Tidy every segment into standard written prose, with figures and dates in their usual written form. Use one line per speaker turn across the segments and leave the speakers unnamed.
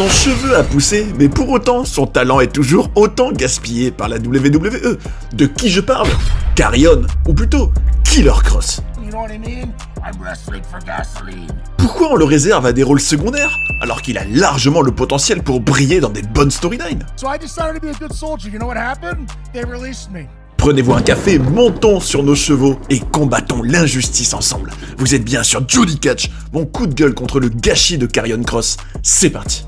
Son cheveu a poussé, mais pour autant, son talent est toujours autant gaspillé par la WWE. De qui je parle? Karrion, ou plutôt Killer Kross. Pourquoi on le réserve à des rôles secondaires, alors qu'il a largement le potentiel pour briller dans des bonnes storylines? Prenez-vous un café, montons sur nos chevaux et combattons l'injustice ensemble. Vous êtes bien sur Judy Catch, mon coup de gueule contre le gâchis de Karrion Kross. C'est parti.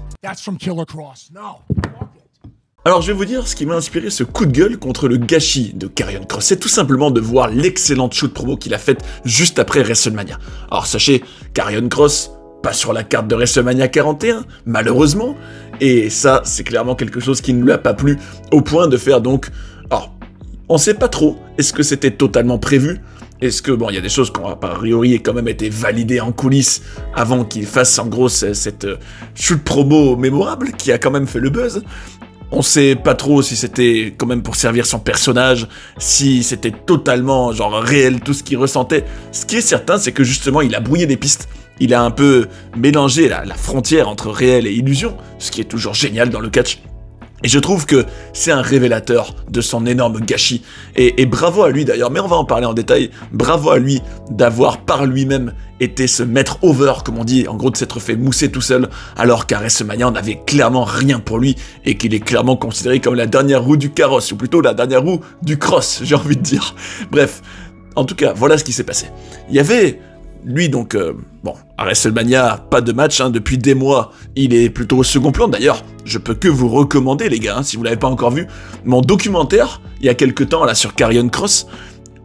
Alors je vais vous dire ce qui m'a inspiré ce coup de gueule contre le gâchis de Karrion Kross, c'est tout simplement de voir l'excellente shoot promo qu'il a faite juste après WrestleMania. Alors sachez, Karrion Kross, pas sur la carte de WrestleMania 41, malheureusement, et ça c'est clairement quelque chose qui ne lui a pas plu, au point de faire donc... Alors, on sait pas trop, est-ce que c'était totalement prévu? Est-ce que, bon, il y a des choses qui ont a priori quand même été validées en coulisses avant qu'il fasse en gros cette shoot promo mémorable qui a quand même fait le buzz? On sait pas trop si c'était quand même pour servir son personnage, si c'était totalement genre réel tout ce qu'il ressentait. Ce qui est certain, c'est que justement il a brouillé des pistes. Il a un peu mélangé la frontière entre réel et illusion, ce qui est toujours génial dans le catch. Et je trouve que c'est un révélateur de son énorme gâchis. Et bravo à lui d'ailleurs, mais on va en parler en détail, bravo à lui d'avoir par lui-même été se mettre over, comme on dit, en gros de s'être fait mousser tout seul, alors qu'à WrestleMania on n'avait clairement rien pour lui, et qu'il est clairement considéré comme la dernière roue du carrosse, ou plutôt la dernière roue du cross, j'ai envie de dire. Bref, en tout cas, voilà ce qui s'est passé. Il y avait... Lui donc, bon, à WrestleMania, pas de match, hein, depuis des mois, il est plutôt au second plan. D'ailleurs, je peux que vous recommander les gars, hein, si vous l'avez pas encore vu, mon documentaire, il y a quelques temps là sur Karrion Kross,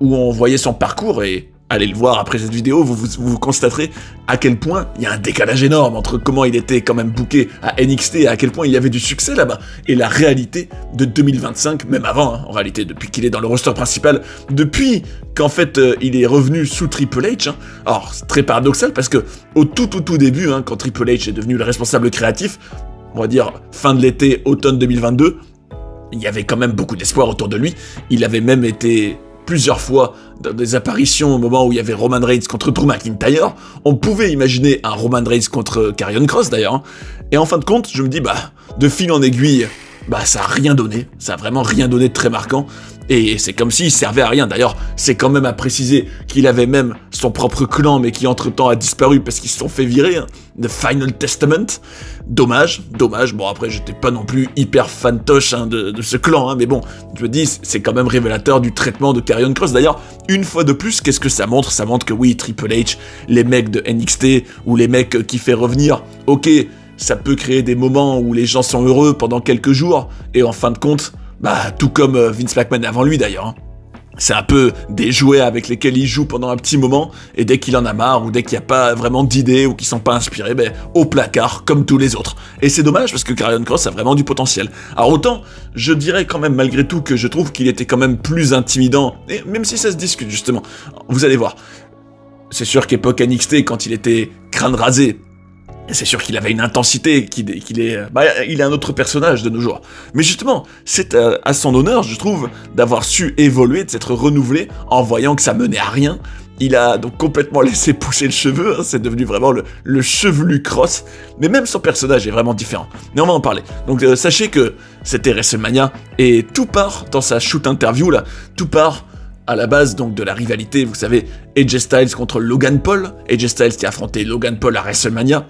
où on voyait son parcours, et allez le voir après cette vidéo, vous constaterez à quel point il y a un décalage énorme entre comment il était quand même booké à NXT et à quel point il y avait du succès là-bas, et la réalité de 2025, même avant, hein, en réalité, depuis qu'il est dans le roster principal, depuis qu'en fait il est revenu sous Triple H, hein. Alors c'est très paradoxal parce que au tout début, hein, quand Triple H est devenu le responsable créatif, on va dire fin de l'été, automne 2022, il y avait quand même beaucoup d'espoir autour de lui, il avait même été... plusieurs fois dans des apparitions au moment où il y avait Roman Reigns contre Drew McIntyre, on pouvait imaginer un Roman Reigns contre Karrion Kross d'ailleurs, hein. Et en fin de compte, je me dis, bah, de fil en aiguille, bah, ça a rien donné, ça a vraiment rien donné de très marquant, et c'est comme s'il servait à rien. D'ailleurs, c'est quand même à préciser qu'il avait même son propre clan, mais qui entre-temps a disparu parce qu'ils se sont fait virer, hein. The Final Testament, dommage, bon après j'étais pas non plus hyper fantoche, hein, de ce clan, hein, mais bon, je me dis, c'est quand même révélateur du traitement de Karrion Kross. D'ailleurs, une fois de plus, qu'est-ce que ça montre? Ça montre que oui, Triple H, les mecs de NXT, ou les mecs qui fait revenir, ok, ça peut créer des moments où les gens sont heureux pendant quelques jours, et en fin de compte, bah, tout comme Vince McMahon avant lui d'ailleurs, hein. C'est un peu des jouets avec lesquels il joue pendant un petit moment, et dès qu'il en a marre, ou dès qu'il n'y a pas vraiment d'idées, ou qu'ils sont pas inspirés, ben, au placard, comme tous les autres. Et c'est dommage, parce que Karrion Kross a vraiment du potentiel. Alors autant, je dirais quand même malgré tout que je trouve qu'il était quand même plus intimidant, et même si ça se discute justement, vous allez voir. C'est sûr qu'époque NXT, quand il était crâne rasé, c'est sûr qu'il avait une intensité, qu'il est un autre personnage de nos jours. Mais justement, c'est à son honneur, je trouve, d'avoir su évoluer, de s'être renouvelé, en voyant que ça menait à rien. Il a donc complètement laissé pousser le cheveu, hein, c'est devenu vraiment le chevelu Kross, mais même son personnage est vraiment différent. Mais on va en parler. Donc sachez que c'était WrestleMania, et tout part dans sa shoot interview là, tout part à la base donc de la rivalité, vous savez, AJ Styles contre Logan Paul, AJ Styles qui a affronté Logan Paul à WrestleMania,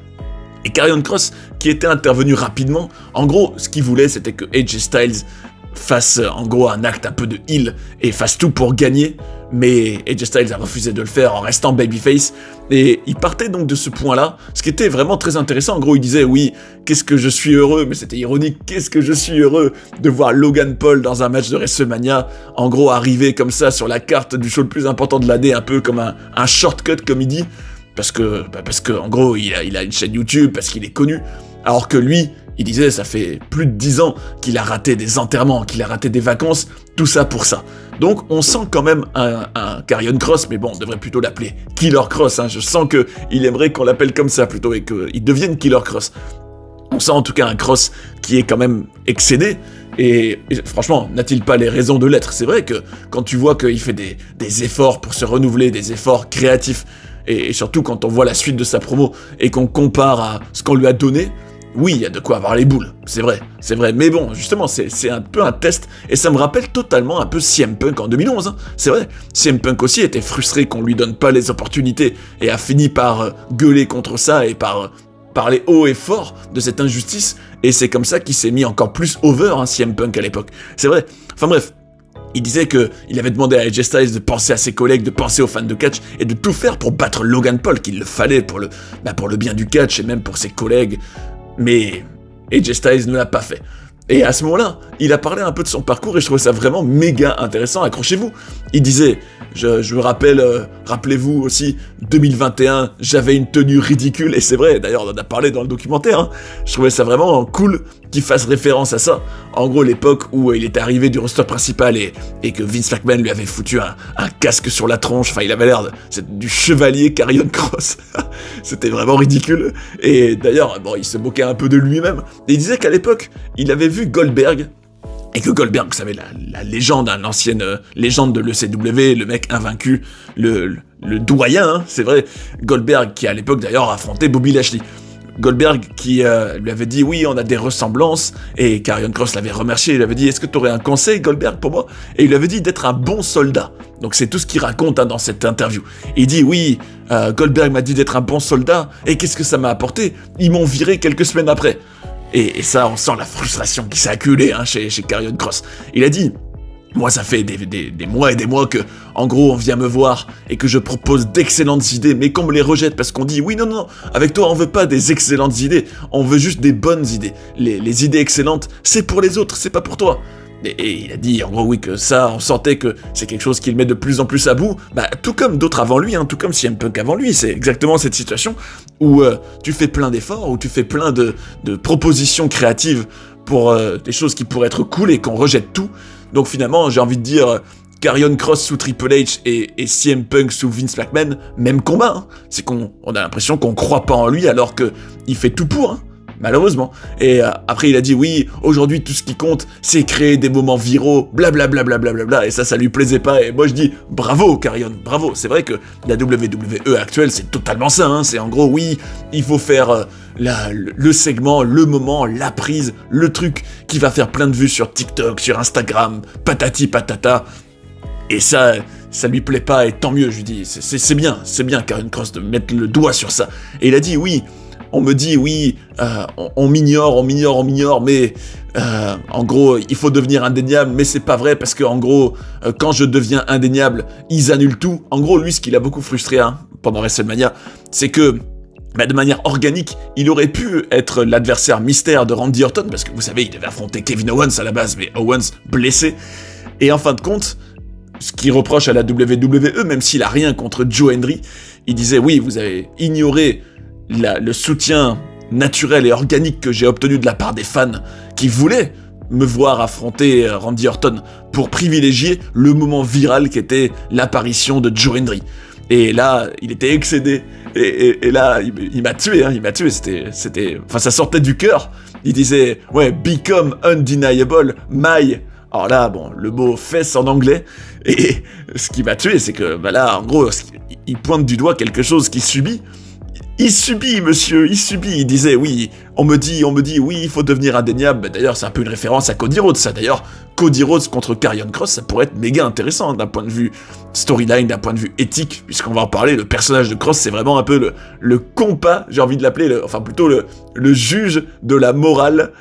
et Karrion Kross qui était intervenu rapidement. En gros, ce qu'il voulait, c'était que AJ Styles fasse en gros un acte un peu de heel et fasse tout pour gagner, mais AJ Styles a refusé de le faire en restant babyface, et il partait donc de ce point-là, ce qui était vraiment très intéressant. En gros, il disait, oui, qu'est-ce que je suis heureux, mais c'était ironique, qu'est-ce que je suis heureux de voir Logan Paul dans un match de WrestleMania, en gros, arriver comme ça sur la carte du show le plus important de l'année, un peu comme un shortcut, comme il dit, parce que en gros, il a une chaîne YouTube, parce qu'il est connu, alors que lui, il disait, ça fait plus de 10 ans qu'il a raté des enterrements, qu'il a raté des vacances, tout ça pour ça. Donc on sent quand même un Karrion Kross, mais bon, on devrait plutôt l'appeler Killer Kross, hein. Je sens qu'il aimerait qu'on l'appelle comme ça plutôt, et qu'il devienne Killer Kross. On sent en tout cas un Kross qui est quand même excédé, et franchement, n'a-t-il pas les raisons de l'être? C'est vrai que quand tu vois qu'il fait des efforts pour se renouveler, des efforts créatifs, et surtout quand on voit la suite de sa promo, et qu'on compare à ce qu'on lui a donné, oui, il y a de quoi avoir les boules, c'est vrai, mais bon, justement, c'est un peu un test, et ça me rappelle totalement un peu CM Punk en 2011, hein. C'est vrai, CM Punk aussi était frustré qu'on lui donne pas les opportunités, et a fini par gueuler contre ça, et par parler haut et fort de cette injustice, et c'est comme ça qu'il s'est mis encore plus over, hein, CM Punk à l'époque, c'est vrai, enfin bref. Il disait qu'il avait demandé à AJ Styles de penser à ses collègues, de penser aux fans de catch et de tout faire pour battre Logan Paul, qu'il le fallait pour le bien du catch et même pour ses collègues. Mais AJ Styles ne l'a pas fait. Et à ce moment-là, il a parlé un peu de son parcours et je trouvais ça vraiment méga intéressant. Accrochez-vous. Il disait, je me rappelle, rappelez-vous aussi, 2021, j'avais une tenue ridicule. Et c'est vrai, d'ailleurs, on en a parlé dans le documentaire. Hein. Je trouvais ça vraiment cool qu'il fasse référence à ça. En gros, l'époque où il était arrivé du roster principal et que Vince McMahon lui avait foutu un casque sur la tronche. Enfin, il avait l'air du chevalier Karrion Kross. C'était vraiment ridicule. Et d'ailleurs, bon, il se moquait un peu de lui-même. Et il disait qu'à l'époque, il avait vu Goldberg, et que Goldberg, vous savez, la légende, hein, l'ancienne légende de l'ECW, le mec invaincu, le doyen, hein, c'est vrai, Goldberg qui à l'époque d'ailleurs affrontait Bobby Lashley. Goldberg qui lui avait dit oui, on a des ressemblances, et Karrion Kross l'avait remercié, il lui avait dit est-ce que tu aurais un conseil, Goldberg, pour moi? Et il lui avait dit d'être un bon soldat. Donc c'est tout ce qu'il raconte, hein, dans cette interview. Il dit oui, Goldberg m'a dit d'être un bon soldat, et qu'est-ce que ça m'a apporté? Ils m'ont viré quelques semaines après. Et ça, on sent la frustration qui s'est acculée, hein, chez Karrion Kross. Il a dit moi, ça fait des mois et des mois que, en gros, on vient me voir et que je propose d'excellentes idées, mais qu'on me les rejette parce qu'on dit, oui, non, avec toi, on veut pas des excellentes idées, on veut juste des bonnes idées. Les idées excellentes, c'est pour les autres, c'est pas pour toi. Et il a dit, en gros, oui, que ça, on sentait que c'est quelque chose qu'il met de plus en plus à bout, tout comme d'autres avant lui, hein, tout comme CM Punk avant lui, c'est exactement cette situation où tu fais plein d'efforts, où tu fais plein de propositions créatives pour des choses qui pourraient être cool et qu'on rejette tout. Donc finalement, j'ai envie de dire, Karrion Kross sous Triple H et CM Punk sous Vince McMahon, même combat, hein. C'est qu'on a l'impression qu'on croit pas en lui alors que il fait tout pour, hein, malheureusement. Et après il a dit oui, aujourd'hui tout ce qui compte, c'est créer des moments viraux, blablabla, et ça lui plaisait pas. Et moi je dis bravo Karrion, bravo. C'est vrai que la WWE actuelle c'est totalement ça, hein. C'est en gros oui, il faut faire le segment, le moment, la prise, le truc qui va faire plein de vues sur TikTok, sur Instagram, patati patata. Et ça lui plaît pas, et tant mieux, je lui dis, c'est bien Karrion Kross de mettre le doigt sur ça. Et il a dit oui, on me dit oui, on m'ignore, mais en gros, il faut devenir indéniable, mais c'est pas vrai parce que en gros, quand je deviens indéniable, ils annulent tout. En gros, lui, ce qui l'a beaucoup frustré, hein, pendant WrestleMania, c'est que de manière organique, il aurait pu être l'adversaire mystère de Randy Orton, parce que vous savez, il devait affronter Kevin Owens à la base, mais Owens blessé. Et en fin de compte, ce qu'il reproche à la WWE, même s'il a rien contre Joe Hendry, il disait oui, vous avez ignoré le soutien naturel et organique que j'ai obtenu de la part des fans qui voulaient me voir affronter Randy Orton pour privilégier le moment viral qui était l'apparition de Joe Hendry. Et là, il était excédé. Et là, il m'a tué, hein, enfin, ça sortait du cœur. Il disait, ouais, become undeniable, my. Alors là, bon, le mot fesse en anglais. Et ce qui m'a tué, c'est que, là, en gros, il pointe du doigt quelque chose qu'il subit. Il subit, monsieur, il subit. Il disait, oui, on me dit, oui, il faut devenir indéniable. D'ailleurs, c'est un peu une référence à Cody Rhodes, ça. D'ailleurs, Cody Rhodes contre Karrion Kross, ça pourrait être méga intéressant d'un point de vue storyline, d'un point de vue éthique, puisqu'on va en parler. Le personnage de Kross, c'est vraiment un peu le compas, j'ai envie de l'appeler, enfin plutôt le juge de la morale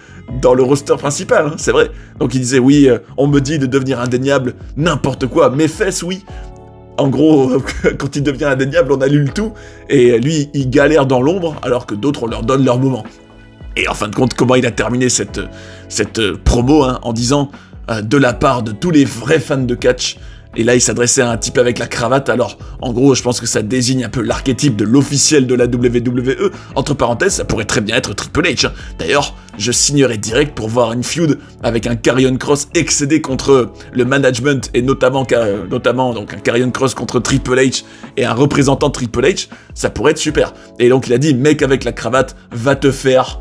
dans le roster principal, hein, c'est vrai. Donc il disait, oui, on me dit de devenir indéniable, n'importe quoi, mes fesses, oui. En gros, quand il devient indéniable, on annule tout, et lui, il galère dans l'ombre, alors que d'autres, on leur donne leur moment. Et en fin de compte, comment il a terminé cette promo, hein, en disant, de la part de tous les vrais fans de catch, et là, il s'adressait à un type avec la cravate, alors, en gros, je pense que ça désigne un peu l'archétype de l'officiel de la WWE. Entre parenthèses, ça pourrait très bien être Triple H. Hein. D'ailleurs, je signerais direct pour voir une feud avec un Karrion Kross excédé contre le management, et notamment donc un Karrion Kross contre Triple H et un représentant de Triple H, ça pourrait être super. Et donc, il a dit, mec avec la cravate, va te faire...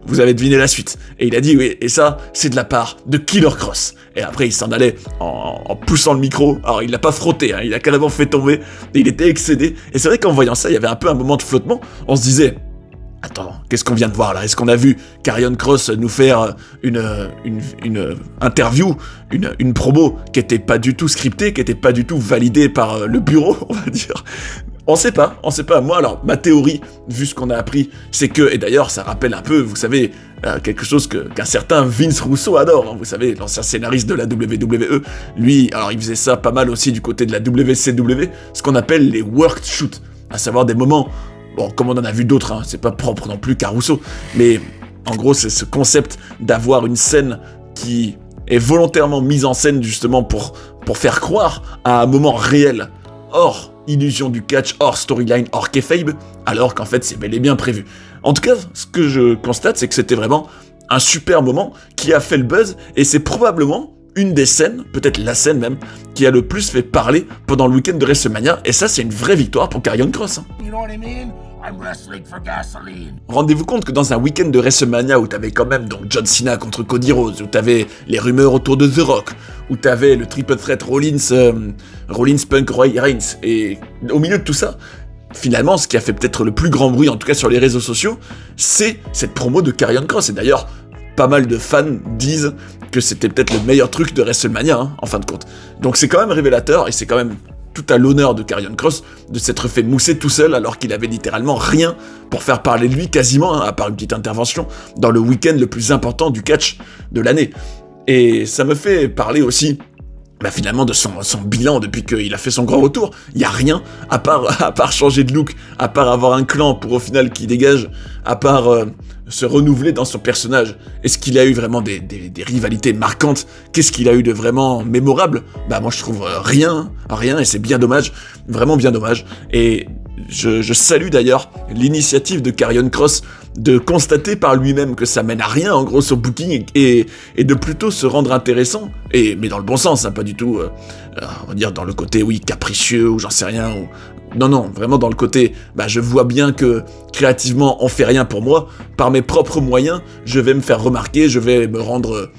Vous avez deviné la suite. Et il a dit, oui, et ça, c'est de la part de Killer Kross. Et après, il s'en allait en poussant le micro. Alors, il l'a pas frotté, hein, il a carrément fait tomber. Et il était excédé. Et c'est vrai qu'en voyant ça, il y avait un peu un moment de flottement. On se disait, Attends, qu'est-ce qu'on vient de voir là? Est-ce qu'on a vu Karrion Kross nous faire une interview, une promo qui était pas du tout scriptée, qui était pas du tout validée par le bureau, on va dire? On sait pas. Moi, alors, ma théorie, vu ce qu'on a appris, c'est que, et d'ailleurs, ça rappelle un peu, vous savez, quelque chose qu'un certain Vince Russo adore, hein, vous savez, l'ancien scénariste de la WWE. Lui, alors, il faisait ça pas mal aussi du côté de la WCW, ce qu'on appelle les work shoots, à savoir des moments, bon, comme on en a vu d'autres, hein, c'est pas propre non plus qu'à Russo, mais en gros, c'est ce concept d'avoir une scène qui est volontairement mise en scène, justement, pour faire croire à un moment réel. Or, illusion du catch, hors storyline, hors kayfabe, alors qu'en fait c'est bel et bien prévu. En tout cas, ce que je constate, c'est que c'était vraiment un super moment qui a fait le buzz, et c'est probablement une des scènes, peut-être la scène même, qui a le plus fait parler pendant le week-end de WrestleMania, et ça c'est une vraie victoire pour Karrion Kross. Hein. You know what I mean? Rendez-vous compte que dans un week-end de WrestleMania où t'avais quand même donc John Cena contre Cody Rhodes, où t'avais les rumeurs autour de The Rock, où t'avais le triple threat Rollins Punk Reigns, et au milieu de tout ça, finalement ce qui a fait peut-être le plus grand bruit, en tout cas sur les réseaux sociaux, c'est cette promo de Karrion Kross, et d'ailleurs pas mal de fans disent que c'était peut-être le meilleur truc de WrestleMania, hein, en fin de compte. Donc c'est quand même révélateur, et c'est quand même tout à l'honneur de Karrion Kross de s'être fait mousser tout seul alors qu'il avait littéralement rien pour faire parler de lui quasiment, hein, à part une petite intervention dans le week-end le plus important du catch de l'année. Et ça me fait parler aussi finalement de son bilan depuis qu'il a fait son grand retour. Il n'y a rien à part changer de look, à part avoir un clan pour au final qui dégage, à part se renouveler dans son personnage. Est-ce qu'il a eu vraiment des rivalités marquantes? Qu'est-ce qu'il a eu de vraiment mémorable? Moi je trouve rien, et c'est bien dommage, vraiment bien dommage. Et je salue d'ailleurs l'initiative de Karrion Kross de constater par lui-même que ça mène à rien en gros sur Booking et de plutôt se rendre intéressant, mais dans le bon sens, hein, pas du tout, on va dire dans le côté oui capricieux ou j'en sais rien, non, vraiment dans le côté, je vois bien que créativement on fait rien pour moi, par mes propres moyens, je vais me faire remarquer, je vais me rendre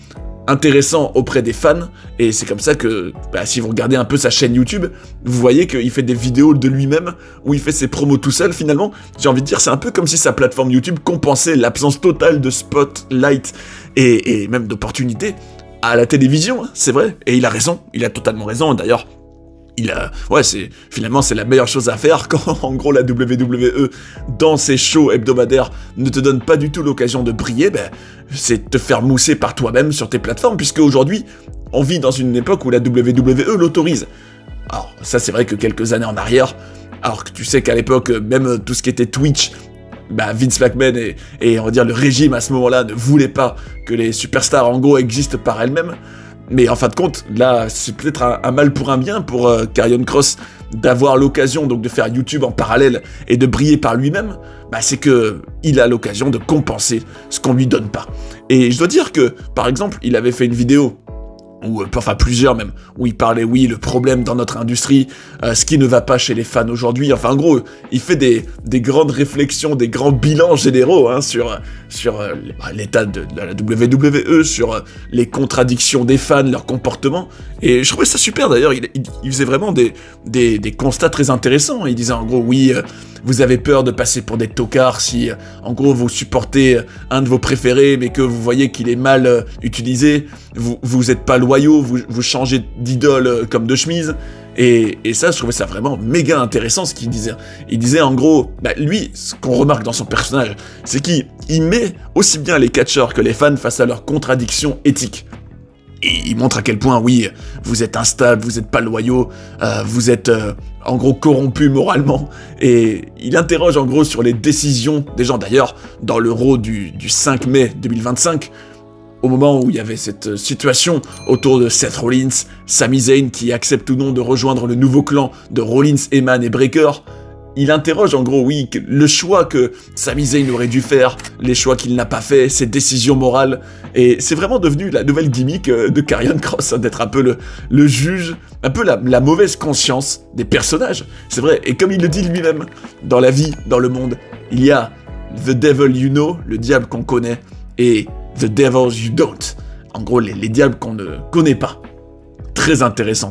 intéressant auprès des fans, et c'est comme ça que, si vous regardez un peu sa chaîne YouTube, vous voyez qu'il fait des vidéos de lui-même, où il fait ses promos tout seul finalement. J'ai envie de dire, c'est un peu comme si sa plateforme YouTube compensait l'absence totale de spotlight et même d'opportunités à la télévision, hein, c'est vrai, et il a raison, il a totalement raison, d'ailleurs. Finalement, c'est la meilleure chose à faire quand, en gros, la WWE, dans ses shows hebdomadaires, ne te donne pas du tout l'occasion de briller, c'est de te faire mousser par toi-même sur tes plateformes, puisque aujourd'hui, on vit dans une époque où la WWE l'autorise. Alors, ça, c'est vrai que quelques années en arrière, alors que tu sais qu'à l'époque, même tout ce qui était Twitch, Vince McMahon et on va dire le régime à ce moment-là ne voulait pas que les superstars, en gros, existent par elles-mêmes. Mais en fin de compte, là, c'est peut-être un mal pour un bien pour Karrion Kross d'avoir l'occasion donc de faire YouTube en parallèle et de briller par lui-même. C'est que il a l'occasion de compenser ce qu'on lui donne pas. Et je dois dire que, par exemple, il avait fait une vidéo ou plusieurs même, où il parlait, oui, le problème dans notre industrie, ce qui ne va pas chez les fans aujourd'hui, en gros, il fait des grandes réflexions, des grands bilans généraux, hein, sur l'état de la WWE, sur les contradictions des fans, leur comportement, et je trouvais ça super d'ailleurs, il faisait vraiment des constats très intéressants, il disait en gros, oui, vous avez peur de passer pour des tocards si, en gros, vous supportez un de vos préférés, mais que vous voyez qu'il est mal utilisé, vous êtes pas loyaux, vous changez d'idole comme de chemise, et ça, je trouvais ça vraiment méga intéressant ce qu'il disait. Il disait en gros, lui, ce qu'on remarque dans son personnage, c'est qu'il met aussi bien les catcheurs que les fans face à leurs contradictions éthiques. Et il montre à quel point, oui, vous êtes instable, vous n'êtes pas loyaux, vous êtes en gros corrompu moralement, et il interroge en gros sur les décisions des gens. D'ailleurs, dans le Raw du 5 mai 2025, au moment où il y avait cette situation autour de Seth Rollins, Sami Zayn qui accepte ou non de rejoindre le nouveau clan de Rollins, Heyman et Breakker, il interroge en gros, oui, le choix que Sami Zayn aurait dû faire, les choix qu'il n'a pas fait, ses décisions morales, et c'est vraiment devenu la nouvelle gimmick de Karrion Kross, hein, d'être un peu le juge, un peu la mauvaise conscience des personnages, c'est vrai, et comme il le dit lui-même, dans la vie, dans le monde, il y a The Devil You Know, le diable qu'on connaît, et The Devils You Don't, en gros les diables qu'on ne connaît pas. Très intéressant,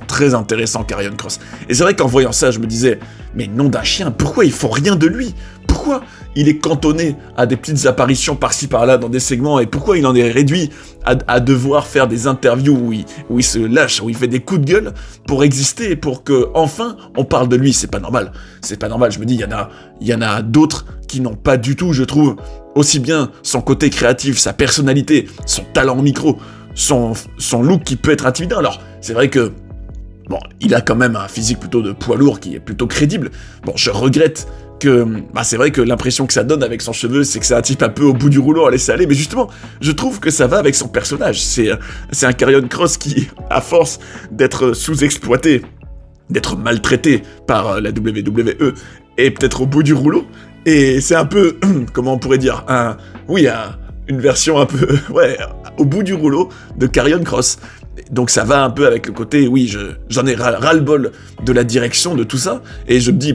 Karrion Kross. Et c'est vrai qu'en voyant ça, je me disais, mais nom d'un chien, pourquoi ils font rien de lui? Pourquoi il est cantonné à des petites apparitions par-ci par-là dans des segments, et pourquoi il en est réduit à devoir faire des interviews où il se lâche, où il fait des coups de gueule pour exister et pour que enfin on parle de lui. C'est pas normal. C'est pas normal. Je me dis, il y en a d'autres qui n'ont pas du tout, je trouve, aussi bien son côté créatif, sa personnalité, son talent au micro, son look qui peut être intimidant. Alors, c'est vrai que bon, il a quand même un physique plutôt de poids lourd qui est plutôt crédible. Bon, je regrette que... c'est vrai que l'impression que ça donne avec son cheveu, c'est que c'est un type un peu au bout du rouleau à laisser aller, mais justement, je trouve que ça va avec son personnage. C'est un Karrion Kross qui, à force d'être sous-exploité, d'être maltraité par la WWE, est peut-être au bout du rouleau, et c'est un peu, comment on pourrait dire, une version un peu, au bout du rouleau de Karrion Kross. Donc ça va un peu avec le côté, oui, j'en ai ras-le-bol de la direction de tout ça, et je me dis,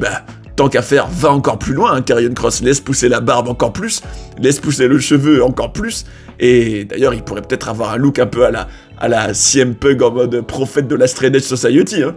tant qu'à faire, va encore plus loin, hein, Karrion Kross, laisse pousser la barbe encore plus, laisse pousser le cheveu encore plus, et d'ailleurs, il pourrait peut-être avoir un look un peu à la CM Punk en mode prophète de la Straight Edge Society, hein.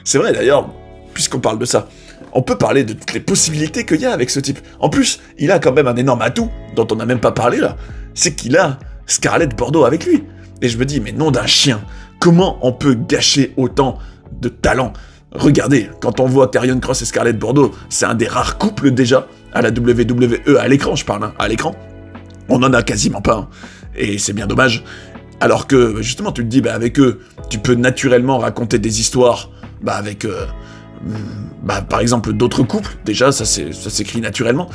C'est vrai, d'ailleurs, puisqu'on parle de ça, on peut parler de toutes les possibilités qu'il y a avec ce type. En plus, il a quand même un énorme atout, dont on n'a même pas parlé là, c'est qu'il a Scarlett Bordeaux avec lui. Et je me dis, mais nom d'un chien, comment on peut gâcher autant de talent? Regardez, quand on voit Karrion Kross et Scarlett Bordeaux, c'est un des rares couples déjà à la WWE, à l'écran je parle, hein, à l'écran. On en a quasiment pas, hein. Et c'est bien dommage. Alors que, justement, tu te dis, avec eux, tu peux naturellement raconter des histoires, avec... par exemple, d'autres couples, déjà, ça s'écrit naturellement.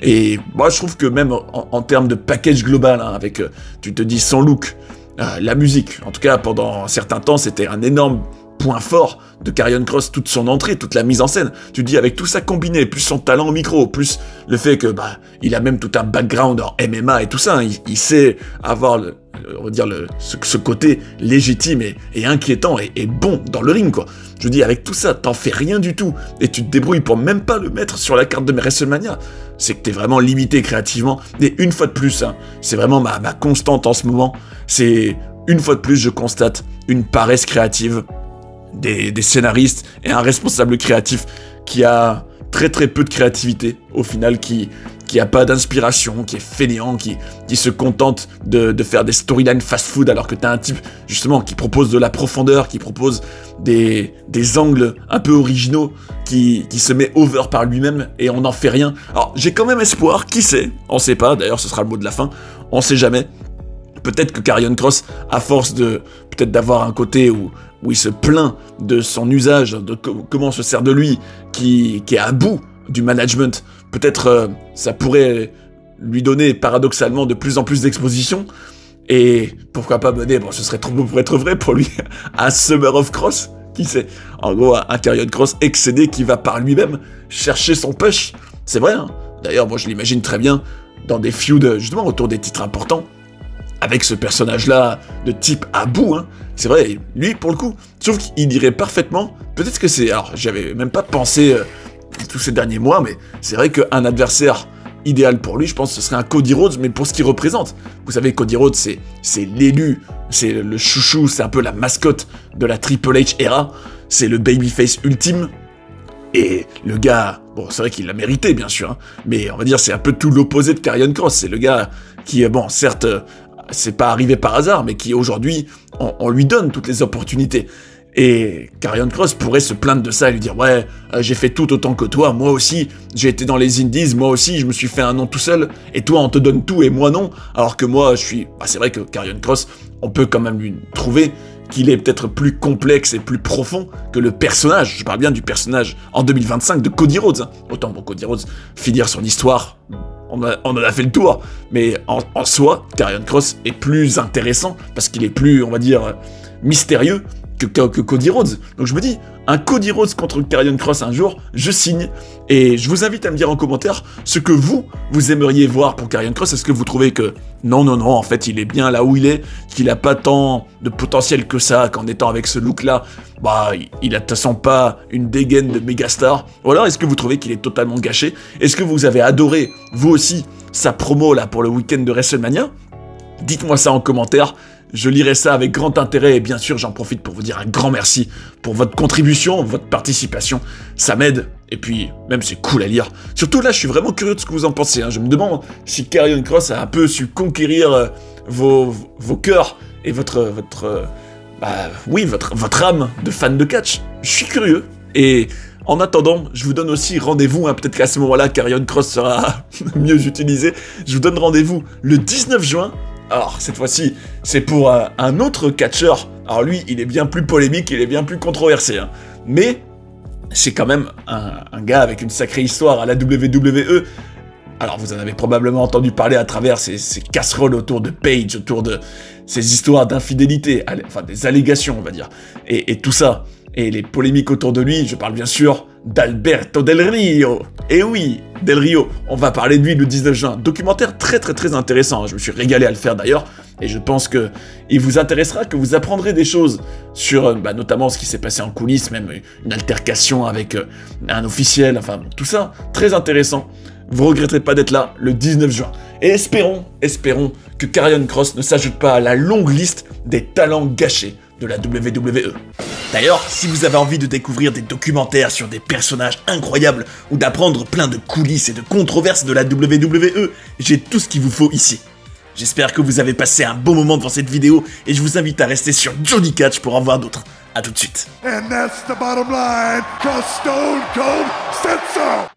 Et moi, je trouve que même en termes de package global, hein, avec, tu te dis, son look, la musique, en tout cas, pendant un certain temps, c'était un énorme point fort de Karrion Kross, toute son entrée, toute la mise en scène. Tu te dis, avec tout ça combiné, plus son talent au micro, plus le fait que, il a même tout un background en MMA et tout ça, hein, il sait avoir on va dire ce côté légitime et inquiétant et bon dans le ring, quoi. Je dis, avec tout ça, t'en fais rien du tout, et tu te débrouilles pour même pas le mettre sur la carte de WrestleMania. C'est que t'es vraiment limité créativement, et une fois de plus, hein, c'est vraiment ma constante en ce moment, c'est, une fois de plus, je constate une paresse créative des scénaristes et un responsable créatif qui a très très peu de créativité, au final, qui a pas d'inspiration, qui est fainéant, qui se contente de faire des storylines fast-food, alors que t'as un type, justement, qui propose de la profondeur, qui propose des angles un peu originaux, qui se met over par lui-même, et on n'en fait rien. Alors, j'ai quand même espoir, qui sait, on sait pas, d'ailleurs ce sera le mot de la fin, on sait jamais. Peut-être que Karrion Kross, à force peut-être d'avoir un côté où il se plaint de son usage, de comment on se sert de lui, qui est à bout du management, peut-être ça pourrait lui donner paradoxalement de plus en plus d'exposition, et pourquoi pas mener, ce serait trop beau pour être vrai pour lui, un Summer of Kross, qui sait, en gros un Karrion Kross excédé qui va par lui-même chercher son push, c'est vrai, hein. D'ailleurs moi je l'imagine très bien dans des feuds justement autour des titres importants, avec ce personnage-là de type à bout, hein. C'est vrai, lui, pour le coup, je trouve qu'il irait parfaitement, peut-être que c'est... Alors, j'avais même pas pensé tous ces derniers mois, mais c'est vrai qu'un adversaire idéal pour lui, je pense, ce serait un Cody Rhodes, mais pour ce qu'il représente. Vous savez, Cody Rhodes, c'est l'élu, c'est le chouchou, c'est un peu la mascotte de la Triple H era, c'est le babyface ultime, et le gars, bon, c'est vrai qu'il l'a mérité, bien sûr, hein, mais on va dire, c'est un peu tout l'opposé de Karrion Kross, c'est le gars qui, certes... c'est pas arrivé par hasard, mais qui aujourd'hui, on lui donne toutes les opportunités. Et Karrion Kross pourrait se plaindre de ça et lui dire « Ouais, j'ai fait tout autant que toi, moi aussi, j'ai été dans les indies, moi aussi, je me suis fait un nom tout seul, et toi, on te donne tout et moi non, alors que moi, je suis... » c'est vrai que Karrion Kross, on peut quand même lui trouver qu'il est peut-être plus complexe et plus profond que le personnage, je parle bien du personnage en 2025 de Cody Rhodes. Hein. Autant, Cody Rhodes, finir son histoire... On en a fait le tour, mais en soi, Karrion Kross est plus intéressant, parce qu'il est plus, on va dire, mystérieux que Cody Rhodes. Donc je me dis, un Cody Rhodes contre Karrion Kross un jour, je signe, et je vous invite à me dire en commentaire ce que vous aimeriez voir pour Karrion Kross. Est-ce que vous trouvez que non, en fait, il est bien là où il est, qu'il a pas tant de potentiel que ça, qu'en étant avec ce look-là, il a de toute façon pas une dégaine de mégastar. Ou alors, est-ce que vous trouvez qu'il est totalement gâché? Est-ce que vous avez adoré, vous aussi, sa promo là pour le week-end de WrestleMania? Dites-moi ça en commentaire. je lirai ça avec grand intérêt et bien sûr j'en profite pour vous dire un grand merci pour votre contribution, votre participation, ça m'aide et puis même c'est cool à lire. Surtout là je suis vraiment curieux de ce que vous en pensez, hein. Je me demande si Karrion Kross a un peu su conquérir vos cœurs et votre âme de fan de catch. Je suis curieux et en attendant, je vous donne aussi rendez-vous, hein, peut-être qu'à ce moment-là, Karrion Kross sera mieux utilisé. Je vous donne rendez-vous le 19 juin. Alors, cette fois-ci, c'est pour un autre catcheur. Alors lui, il est bien plus polémique, il est bien plus controversé. Hein. Mais c'est quand même un gars avec une sacrée histoire à la WWE. Alors, vous en avez probablement entendu parler à travers ces casseroles autour de Page, autour de ces histoires d'infidélité, enfin des allégations, on va dire. Et tout ça. Et les polémiques autour de lui, je parle bien sûr d'Alberto Del Rio. Et oui, Del Rio, on va parler de lui le 19 juin. Documentaire très intéressant, je me suis régalé à le faire d'ailleurs, et je pense que il vous intéressera, que vous apprendrez des choses sur notamment ce qui s'est passé en coulisses, même une altercation avec un officiel, enfin tout ça, très intéressant. Vous regretterez pas d'être là le 19 juin. Et espérons que Karrion Kross ne s'ajoute pas à la longue liste des talents gâchés de la WWE. D'ailleurs, si vous avez envie de découvrir des documentaires sur des personnages incroyables ou d'apprendre plein de coulisses et de controverses de la WWE, j'ai tout ce qu'il vous faut ici. J'espère que vous avez passé un bon moment devant cette vidéo et je vous invite à rester sur Johnny Catch pour en voir d'autres. A tout de suite. And that's the bottom line, 'cause Stone Cold said so.